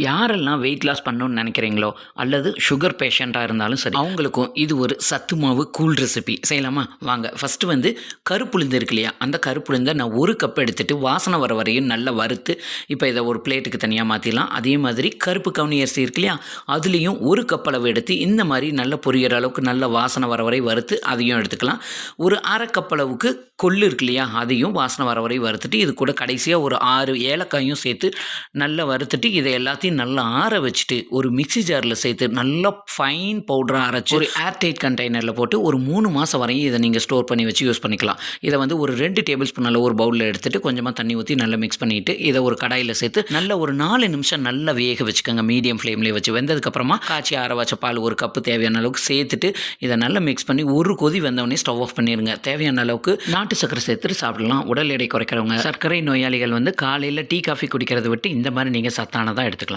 யாரெல்லாம் weight loss பண்ணணும்னு நினைக்கிறீங்களோ அல்லது சுகர் பேஷண்ட்டாக இருந்தாலும் சரி அவங்களுக்கும் இது ஒரு சத்து மாவு கூல் ரெசிபி செய்யலாமா? வாங்க. ஃபஸ்ட்டு வந்து கருப்புளுந்து இருக்கு இல்லையா, அந்த கருப்புளுந்தை நான் ஒரு கப் எடுத்துகிட்டு வாசனை வர வரையும் நல்லா வறுத்து இப்போ இதை ஒரு பிளேட்டுக்கு தனியாக மாற்றிடலாம். அதே மாதிரி கருப்பு கவுனி அரிசி இருக்கு இல்லையா, அதுலேயும் ஒரு கப் அளவு எடுத்து இந்த மாதிரி நல்லா பொரியிற அளவுக்கு நல்ல வாசனை வர வரை வறுத்து அதையும் எடுத்துக்கலாம். ஒரு அரை கப் அளவுக்கு கொள்ளு இருக்கு இல்லையா, அதையும் வாசனை வர வரை வறுத்துட்டு இது கூட கடைசியாக ஒரு 6 ஏலக்காயும் சேர்த்து நல்லா வறுத்துட்டு இதை எல்லாத்தையும் நல்லா ஆற வச்சுட்டு ஒரு மிக்ஸி ஜாரில் சேர்த்து நல்லா ஃபைன் பவுடராக அரைச்சி ஒரு ஏர்டைட் கண்டெய்னரில் போட்டு ஒரு 3 மாதம் வரையும் இதை நீங்கள் ஸ்டோர் பண்ணி வச்சு யூஸ் பண்ணிக்கலாம். இதை வந்து ஒரு 2 டேபிள் ஸ்பூன் அளவு ஒரு பவுலில் எடுத்துகிட்டு கொஞ்சமாக தண்ணி ஊற்றி நல்லா மிக்ஸ் பண்ணிவிட்டு இதை ஒரு கடாயில் சேர்த்து நல்லா ஒரு 4 நிமிஷம் நல்லா வேக வச்சுக்கோங்க. மீடியம் ஃப்ளேம்லேயே வச்சு வெந்ததுக்கப்புறமா காய்ச்சி ஆற வச்ச பால் ஒரு கப்பு தேவையான அளவுக்கு சேர்த்துட்டு இதை நல்லா மிக்ஸ் பண்ணி ஒரு கொதி வந்தவொடனே ஸ்டவ் ஆஃப் பண்ணிடுங்க. தேவையான அளவுக்கு நாட்டு சர்க்கரை சேர்த்துட்டு சாப்பிடலாம். உடல் எடை குறைக்கிறவங்க, சர்க்கரை நோயாளிகள் வந்து காலையில் டீ காஃபி குடிக்கிறத விட்டு இந்த மாதிரி நீங்கள் சத்தானதாக எடுத்துக்கலாம்.